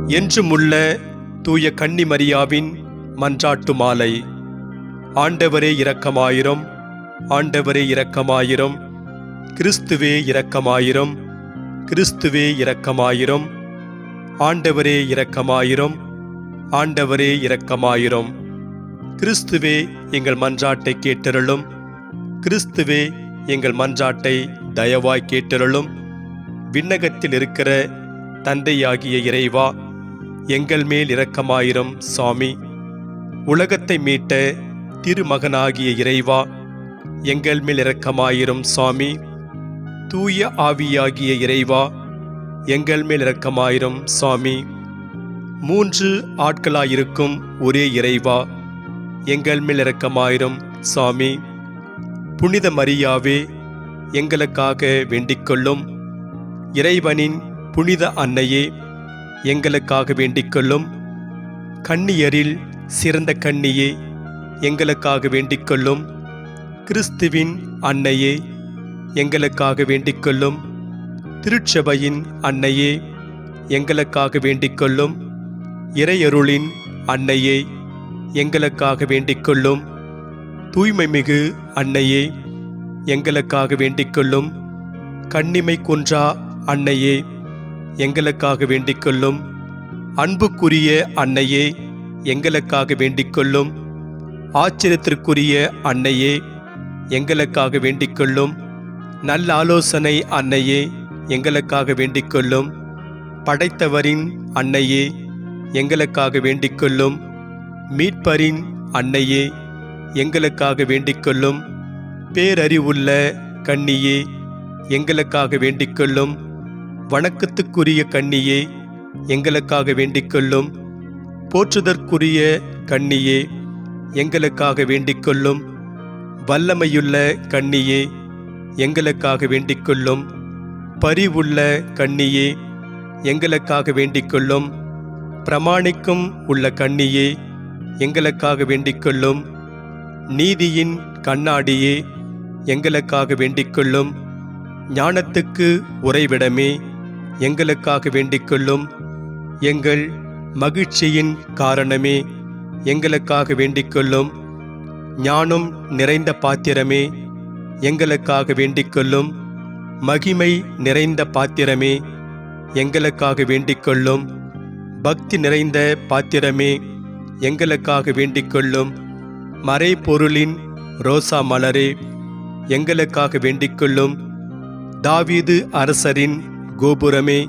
என்றுமுள்ள தூய கன்னிமரியாவின் மன்றாட்டு மாலை. ஆண்டவரே இரக்கமாயிரும், ஆண்டவரே இரக்கமாயிரும், கிறிஸ்துவே இரக்கமாயிரும், கிறிஸ்துவே இரக்கமாயிரும், ஆண்டவரே இரக்கமாயிரும், ஆண்டவரே இரக்கமாயிரும். கிறிஸ்துவே எங்கள் மன்றாட்டை கேட்டருளும், கிறிஸ்துவே எங்கள் மன்றாட்டை தயவாய் கேட்டருளும். விண்ணகத்தில் இருக்கிற தந்தையாகிய இறைவா, எங்கள் மேல் இரக்கமாயிரும் சாமி. உலகத்தை மீட்ட திருமகனாகிய இறைவா, எங்கள் மேல் இரக்கமாயிரும் சாமி. தூய ஆவியாகிய இறைவா, எங்கள் மேல் இரக்கமாயிரும் சாமி. மூன்று ஆட்களாயிருக்கும் ஒரே இறைவா, எங்கள் மேல் இரக்கமாயிரும் சாமி. புனித மரியாவே, எங்களுக்காக வேண்டிக்கொள்ளும். இறைவனின் புனித அன்னையே, எங்களுக்காக வேண்டிக்கொள்ளும். கன்னியரில் சிறந்த கன்னியே, எங்களுக்காக வேண்டிக்கொள்ளும். கிறிஸ்துவின் அன்னையே, எங்களுக்காக வேண்டிக்கொள்ளும். திருச்சபையின் அன்னையே, எங்களுக்காக வேண்டிக்கொள்ளும். இறையருளின் அன்னையே, எங்களுக்காக வேண்டிக்கொள்ளும். தூய்மைமிகு அன்னையே, எங்களுக்காக வேண்டிக்கொள்ளும். கன்னிமை குன்றா அன்னையே, எங்களுக்காக வேண்டிக்கொள்ளும். அன்புக்குரிய அன்னையே, எங்களுக்காக வேண்டிக்கொள்ளும். ஆச்சரியத்திற்குரிய அன்னையே, எங்களுக்காக வேண்டிக்கொள்ளும். நல்ல ஆலோசனை அன்னையே, எங்களுக்காக வேண்டிக்கொள்ளும். படைத்தவரின் அன்னையே, எங்களுக்காக வேண்டிக்கொள்ளும். மீட்பரின் அன்னையே, எங்களுக்காக வேண்டிக்கொள்ளும். பேரறிவுள்ள கன்னியே, எங்களுக்காக வேண்டிக்கொள்ளும். வணக்கத்துக்குரிய கன்னியே, எங்களுக்காக வேண்டிக்கொள்ளும். போற்றுதற்குரிய கன்னியே, எங்களுக்காக வேண்டிக்கொள்ளும். வல்லமையுள்ள கன்னியே, எங்களுக்காக வேண்டிக்கொள்ளும். பரிவுள்ள கன்னியே, எங்களுக்காக வேண்டிக்கொள்ளும். பிரமாணிக்கும் உள்ள கன்னியே, எங்களுக்காக வேண்டிக்கொள்ளும். நீதியின் கண்ணாடியே, எங்களுக்காக வேண்டிக்கொள்ளும். ஞானத்துக்கு உறைவிடமே, எங்களுக்காக வேண்டிக்கொள்ளும். எங்கள் மகிழ்ச்சியின் காரணமே, எங்களுக்காக வேண்டிக்கொள்ளும். ஞானம் நிறைந்த பாத்திரமே, எங்களுக்காக வேண்டிக்கொள்ளும். மகிமை நிறைந்த பாத்திரமே, எங்களுக்காக வேண்டிக்கொள்ளும். பக்தி நிறைந்த பாத்திரமே, எங்களுக்காக வேண்டிக்கொள்ளும். மறைபொருளின் ரோசா மலரே, எங்களுக்காக வேண்டிக்கொள்ளும். தாவீது அரசரின் கோபுரமே,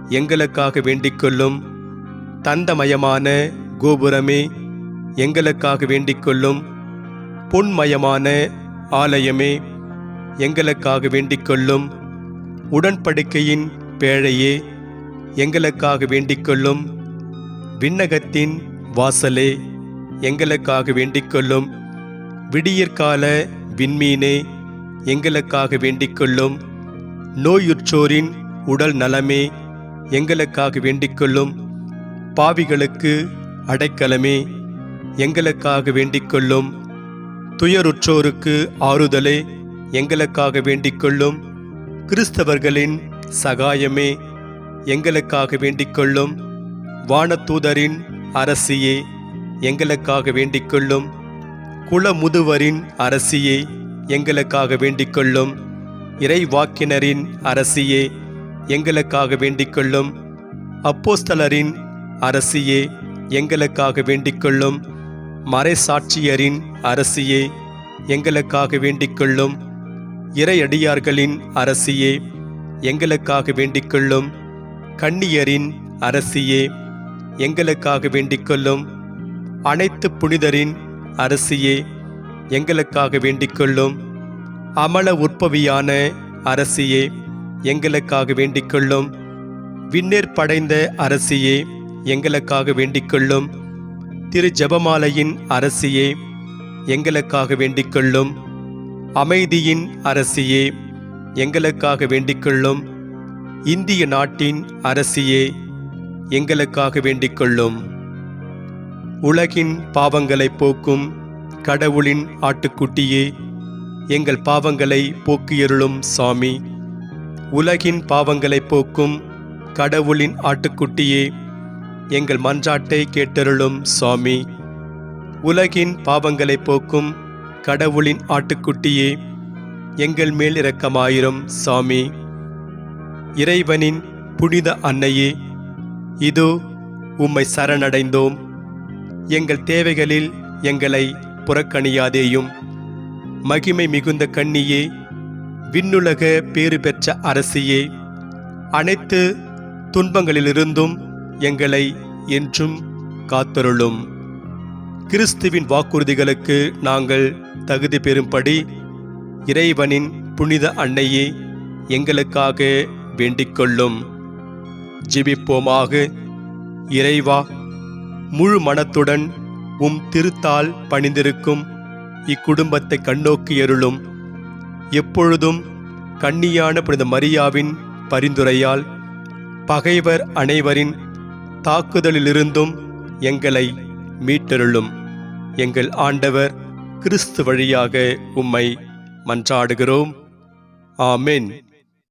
எங்களுக்காக வேண்டிக்கொள்ளும். தந்தமயமான கோபுரமே, எங்களுக்காக வேண்டிக்கொள்ளும். பொன்மயமான ஆலயமே, எங்களுக்காக வேண்டிக்கொள்ளும். உடன்படிக்கையின் பேழையே, எங்களுக்காக வேண்டிக்கொள்ளும். விண்ணகத்தின் வாசலே, எங்களுக்காக வேண்டிக்கொள்ளும். விடியற்கால விண்மீனே, எங்களுக்காக வேண்டிக்கொள்ளும். நோயுற்றோரின் உடல் நலமே, எங்களுக்காக வேண்டிக்கொள்ளும். பாவிகளுக்கு அடைக்கலமே, எங்களுக்காக வேண்டிக்கொள்ளும். துயருற்றோருக்கு ஆறுதலே, எங்களுக்காக வேண்டிக்கொள்ளும். கிறிஸ்தவர்களின் சகாயமே, எங்களுக்காக வேண்டிக்கொள்ளும். வானதூதரின் அரசியே, எங்களுக்காக வேண்டிக்கொள்ளும். குலமுதுவரின் அரசியே, எங்களுக்காக வேண்டிக்கொள்ளும். இறைவாக்கினரின் அரசியே, எங்களுக்காக வேண்டிக்கொள்ளும். அப்போஸ்தலரின் அரசியே, எங்களுக்காக வேண்டிக்கொள்ளும். மறைசாட்சியரின் அரசியே, எங்களுக்காக வேண்டிக்கொள்ளும். இறையடியார்களின் அரசியே, எங்களுக்காக வேண்டிக்கொள்ளும். கன்னியரின் அரசியே, எங்களுக்காக வேண்டிக்கொள்ளும். அனைத்து புனிதரின் அரசியே, எங்களுக்காக வேண்டிக்கொள்ளும். அமல உற்பவியான அரசியே, எங்களுக்காக வேண்டிக்கொள்ளும். விண்ணேற் படைந்த அரசியே, எங்களுக்காக வேண்டிக்கொள்ளும். திரு ஜெபமாலையின் அரசியே, எங்களுக்காக வேண்டிக்கொள்ளும். அமைதியின் அரசியே, எங்களுக்காக வேண்டிக்கொள்ளும். இந்திய நாட்டின் அரசியே, எங்களுக்காக வேண்டிக்கொள்ளும். உலகின் பாவங்களை போக்கும் கடவுளின் ஆட்டுக்குட்டியே, எங்கள் பாவங்களை போக்கியருளும் சாமி. உலகின் பாவங்களை போக்கும் கடவுளின் ஆட்டுக்குட்டியே, எங்கள் மன்றாட்டை கேட்டருளும் சுவாமி. உலகின் பாவங்களை போக்கும் கடவுளின் ஆட்டுக்குட்டியே, எங்கள் மேல் இரக்கமாயிரும் சாமி. இறைவனின் புனித அன்னையே, இதோ உம்மை சரணடைந்தோம். எங்கள் தேவைகளில் எங்களை புறக்கணியாதேயும். மகிமை மிகுந்த கன்னியே, விண்ணுலக பேறு பெற்ற அரசியே, அனைத்து துன்பங்களிலிருந்தும் எங்களை என்றும் காத்தருளும். கிறிஸ்துவின் வாக்குறுதிகளுக்கு நாங்கள் தகுதி பெறும்படி இறைவனின் புனித அன்னையே, எங்களுக்காக வேண்டிக்கொள்ளும். ஜெபிப்போமாக. இறைவா, முழு மனத்துடன் உம் திருத்தால் பணிந்திருக்கும் இக்குடும்பத்தை கண்ணோக்கி அருளும். எப்பொழுதும் கன்னியான புனித மரியாவின் பரிந்துரையால் பகைவர் அனைவரின் தாக்குதலிலிருந்தும் எங்களை மீட்டருளும். எங்கள் ஆண்டவர் கிறிஸ்து வழியாக உம்மை மன்றாடுகிறோம். ஆமென்.